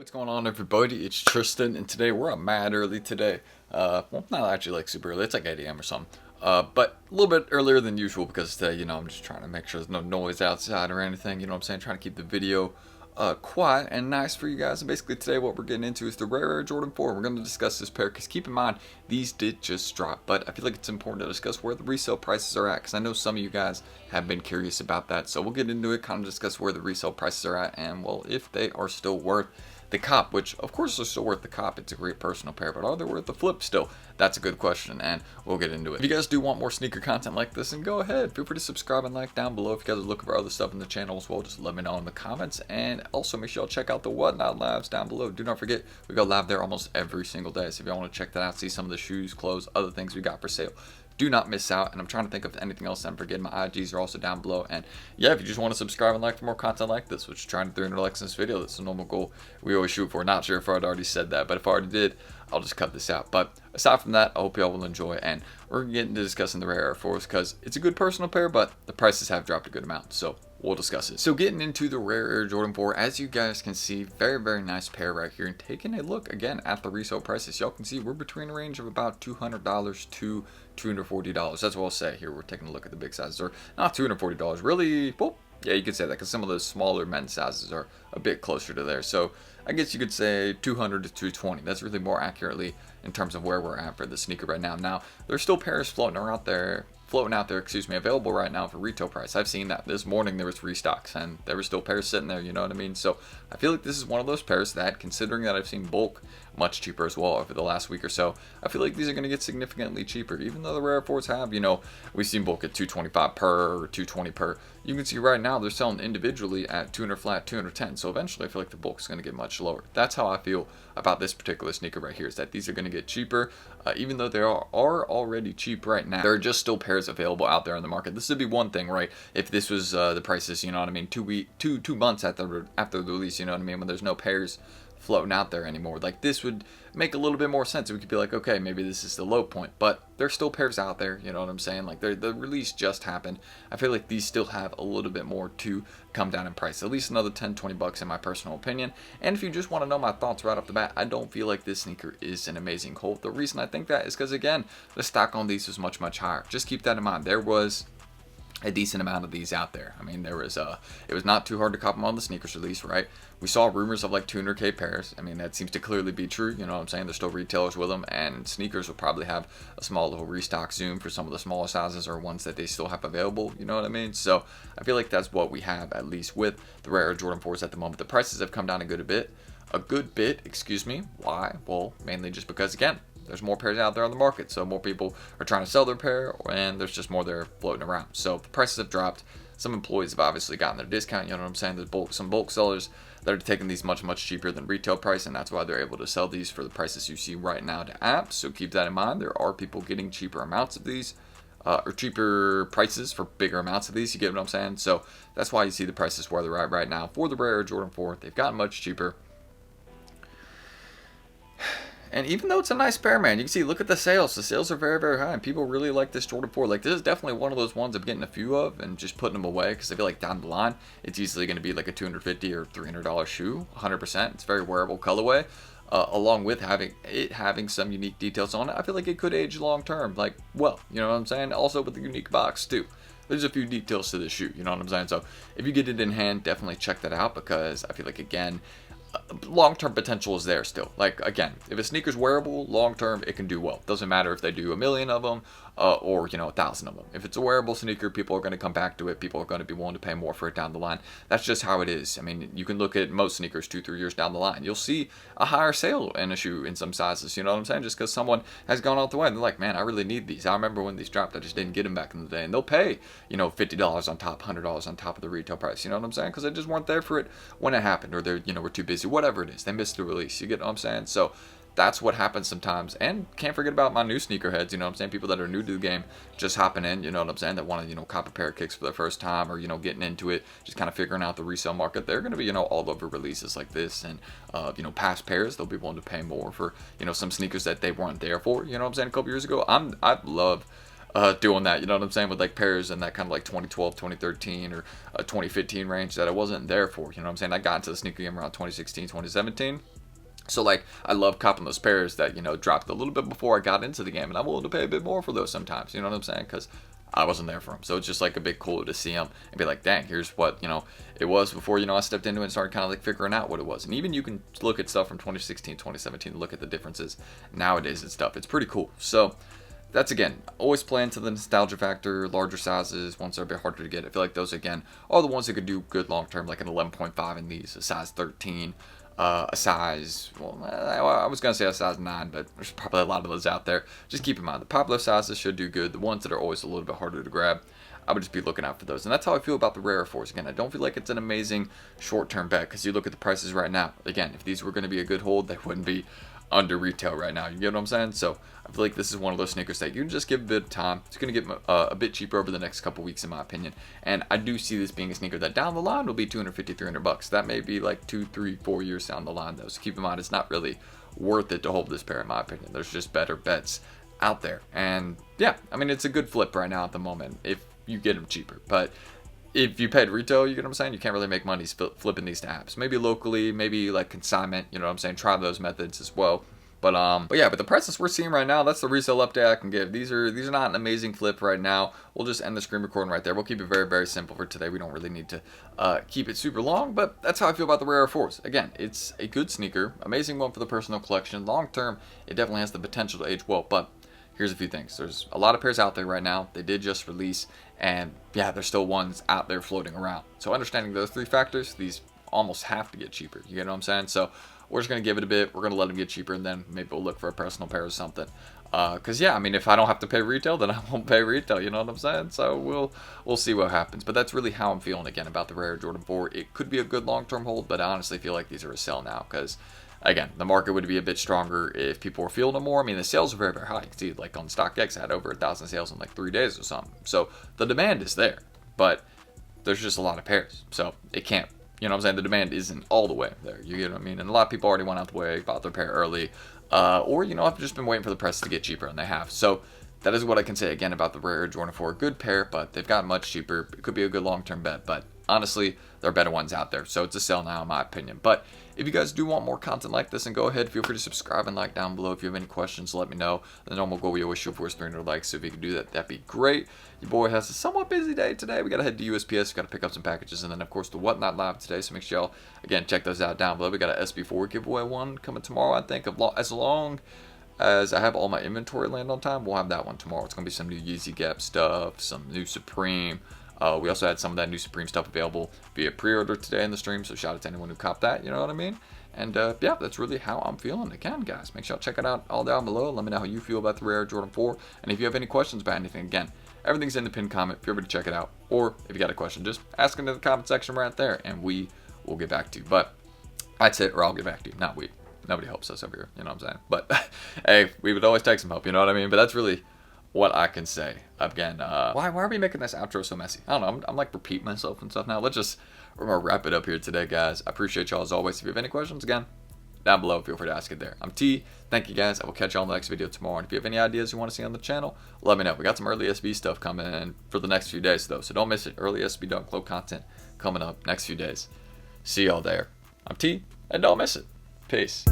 What's going on, everybody? It's Tristan, and today we're up mad early today. Well, not actually like super early. It's like 8 a.m. or something. But a little bit earlier than usual because today, I'm just trying to make sure there's no noise outside or anything. You know what I'm saying? Trying to keep the video quiet and nice for you guys. And basically today what we're getting into is the Rare Air Jordan 4. We're going to discuss this pair because keep in mind, these did just drop. But I feel like it's important to discuss where the resale prices are at because I know some of you guys have been curious about that. So we'll get into it, kind of discuss where the resale prices are at and, well, if they are still worth the cop, which of course are still worth the cop. It's a great personal pair, but are they worth the flip still? That's a good question, and we'll get into it. If you guys do want more sneaker content like this, then go ahead. Feel free to subscribe and like down below. If you guys are looking for other stuff in the channel as well, just let me know in the comments. And also make sure y'all check out the Whatnot Labs down below. Do not forget, we go live there almost every single day. So if y'all want to check that out, see some of the shoes, clothes, other things we got for sale, do not miss out. And I'm trying to think of anything else I'm forgetting. My IGs are also down below. And yeah, if you just want to subscribe and like for more content like this, which is trying to 300 likes in this video, that's a normal goal we always shoot for. Not sure if I'd already said that, but if I already did, I'll just cut this out. But aside from that, I hope y'all will enjoy. And we're getting to discussing the Rare Air Force because it's a good personal pair, but the prices have dropped a good amount. So we'll discuss it. So getting into the Rare Air Jordan 4, as you guys can see, very, very nice pair right here. And taking a look again at the resale prices, y'all can see we're between a range of about $200 to $240. That's what I'll say here. We're taking a look at the big sizes, or not $240, really. Well, yeah, you could say that because some of those smaller men's sizes are a bit closer to there. So I guess you could say 200 to 220. That's really more accurately in terms of where we're at for the sneaker right now. Now, there's still pairs floating out there, available right now for retail price. I've seen that this morning. There was restocks and there were still pairs sitting there, you know what I mean? So I feel like this is one of those pairs that, considering that I've seen bulk much cheaper as well over the last week or so, I feel like these are going to get significantly cheaper. Even though the Rare Force have, we've seen bulk at $225 per or $220 per. You can see right now they're selling individually at 200 flat, 210. So eventually I feel like the bulk is going to get much lower. That's how I feel about this particular sneaker right here, is that these are going to get cheaper. Even though they are already cheap right now, there are just still pairs available out there on the market. This would be one thing, right? If this was the prices, you know what I mean, 2 months after the release, you know what I mean, when there's no pairs floating out there anymore, like this would make a little bit more sense. We could be like, okay, maybe this is the low point, but there's still pairs out there, you know what I'm saying? Like the release just happened. I feel like these still have a little bit more to come down in price, at least another 10-20 bucks in my personal opinion. And if you just want to know my thoughts right off the bat, I don't feel like this sneaker is an amazing hold. The reason I think that is because, again, the stock on these was much higher. Just keep that in mind. There was a decent amount of these out there. I mean, there was it was not too hard to cop them on the sneakers release, right? We saw rumors of like 200K pairs. I mean, that seems to clearly be true, you know what I'm saying? There's still retailers with them, and sneakers will probably have a small little restock zoom for some of the smaller sizes or ones that they still have available, you know what I mean? So I feel like that's what we have, at least with the Rare Jordan 4s at the moment. The prices have come down a good bit, excuse me. Why? Well, mainly just because, again, there's more pairs out there on the market, so more people are trying to sell their pair, and there's just more there floating around. So the prices have dropped. Some employees have obviously gotten their discount, you know what I'm saying? There's some bulk sellers that are taking these much cheaper than retail price, and that's why they're able to sell these for the prices you see right now to apps. So keep that in mind. There are people getting cheaper amounts of these, or cheaper prices for bigger amounts of these, you get what I'm saying? So that's why you see the prices where they're at right now for the Rare Jordan 4. They've gotten much cheaper. And even though it's a nice pair, man, you can see, look at the sales. The sales are very high, and people really like this Jordan 4. Like, this is definitely one of those ones I'm getting a few of and just putting them away because I feel like down the line, it's easily going to be like a $250 or $300 shoe, 100%. It's very wearable colorway, along with having some unique details on it. I feel like it could age long term, like, well, you know what I'm saying? Also with the unique box, too. There's a few details to this shoe, you know what I'm saying? So if you get it in hand, definitely check that out because I feel like, again, long-term potential is there still. Like, again, if a sneaker's wearable long-term, it can do well. Doesn't matter if they do 1 million of them or 1,000 of them. If it's a wearable sneaker, people are going to come back to it. People are going to be willing to pay more for it down the line. That's just how it is. I mean, you can look at most sneakers 2-3 years down the line. You'll see a higher sale in a shoe in some sizes, you know what I'm saying? Just because someone has gone out the way and they're like, man, I really need these. I remember when these dropped, I just didn't get them back in the day. And they'll pay, $50 on top, $100 on top of the retail price, you know what I'm saying? Because they just weren't there for it when it happened, or they're, were too busy, whatever it is. They missed the release, you get what I'm saying? So that's what happens sometimes. And can't forget about my new sneakerheads, you know what I'm saying? People that are new to the game, just hopping in, you know what I'm saying? That want to, cop a pair of kicks for the first time, or, getting into it, just kind of figuring out the resale market. They're going to be, all over releases like this, and, past pairs. They'll be willing to pay more for, some sneakers that they weren't there for, you know what I'm saying? A couple years ago, I love doing that, you know what I'm saying, with like pairs in that kind of like 2012, 2013, or 2015 range that I wasn't there for, you know what I'm saying. I got into the sneaker game around 2016, 2017. So like I love copping those pairs that, you know, dropped a little bit before I got into the game, and I'm willing to pay a bit more for those sometimes, you know what I'm saying, because I wasn't there for them. So it's just like a bit cooler to see them and be like, dang, here's what, you know, it was before, you know, I stepped into it and started kind of like figuring out what it was. And even you can look at stuff from 2016, 2017, look at the differences nowadays and stuff. It's pretty cool. So that's, again, always playing to the nostalgia factor. Larger sizes, ones that are a bit harder to get. I feel like those, again, are the ones that could do good long term, like an 11.5 in these, a size 13. A size, well, I was going to say a size 9, but there's probably a lot of those out there. Just keep in mind, the popular sizes should do good. The ones that are always a little bit harder to grab, I would just be looking out for those. And that's how I feel about the Rare Air Force. Again, I don't feel like it's an amazing short-term bet, because you look at the prices right now. Again, if these were going to be a good hold, they wouldn't be under retail right now. You get what I'm saying? So I feel like this is one of those sneakers that you can just give a bit of time. It's going to get a bit cheaper over the next couple weeks, in my opinion. And I do see this being a sneaker that down the line will be $250, $300. That may be like 2, 3, 4 years down the line, though. So keep in mind, it's not really worth it to hold this pair, in my opinion. There's just better bets out there. And yeah, I mean, it's a good flip right now at the moment if you get them cheaper. But if you paid retail, you get what I'm saying, you can't really make money flipping these to apps. Maybe locally, maybe like consignment, you know what I'm saying, try those methods as well. But yeah, but the prices we're seeing right now, that's the resale update I can give. These are not an amazing flip right now. We'll just end the screen recording right there. We'll keep it very, very simple for today. We don't really need to keep it super long, but that's how I feel about the Rare Air Force. Again, it's a good sneaker, amazing one for the personal collection. Long term, it definitely has the potential to age well, but here's a few things. There's a lot of pairs out there right now. They did just release, and yeah, there's still ones out there floating around. So understanding those three factors, these almost have to get cheaper. You get what I'm saying? So we're just going to give it a bit. We're going to let them get cheaper, and then maybe we'll look for a personal pair or something. Because, yeah, I mean, if I don't have to pay retail, then I won't pay retail. You know what I'm saying? So we'll see what happens. But that's really how I'm feeling, again, about the Rare Jordan 4. It could be a good long-term hold, but I honestly feel like these are a sell now because, again, the market would be a bit stronger if people were feeling them more. I mean, the sales are very, very high. You can see, like, on StockX, I had over 1,000 sales in, like, 3 days or something. So the demand is there, but there's just a lot of pairs. So it can't. You know what I'm saying? The demand isn't all the way there. You get what I mean? And a lot of people already went out the way, bought their pair early. Or, you know, I've just been waiting for the price to get cheaper, and they have. So that is what I can say, again, about the Rare Jordan 4. Good pair, but they've gotten much cheaper. It could be a good long-term bet, but honestly, there are better ones out there. So it's a sell now, in my opinion. But if you guys do want more content like this, then go ahead, feel free to subscribe and like down below. If you have any questions, let me know. The normal goal we always shoot for is 300 likes, so if you can do that, that'd be great. Your boy has a somewhat busy day today. We got to head to USPS, got to pick up some packages, and then, of course, the Whatnot Live today, so make sure y'all, again, check those out down below. We got an SB4 giveaway one coming tomorrow, I think, as long as I have all my inventory land on time, we'll have that one tomorrow. It's going to be some new Yeezy Gap stuff, some new Supreme. We also had some of that new Supreme stuff available via pre-order today in the stream, so shout out to anyone who copped that, you know what I mean? And yeah, that's really how I'm feeling. Again, guys, make sure y'all check it out all down below. Let me know how you feel about the Rare Jordan 4. And if you have any questions about anything, again, everything's in the pinned comment. Feel free to check it out. Or if you got a question, just ask into the comment section right there, and we will get back to you. But that's it, or I'll get back to you. Not we. Nobody helps us over here, you know what I'm saying? But hey, we would always take some help, you know what I mean? But that's really what I can say. Again, why are we making this outro so messy? I don't know. I'm like repeating myself and stuff now. We're gonna wrap it up here today, guys. I appreciate y'all as always. If you have any questions, again, down below, feel free to ask it there. I'm T. Thank you, guys. I will catch y'all in the next video tomorrow. And if you have any ideas you want to see on the channel, let me know. We got some early SB stuff coming in for the next few days, though, so don't miss it. Early SB Dunk Club content coming up next few days. See y'all there. I'm T, and don't miss it. Peace.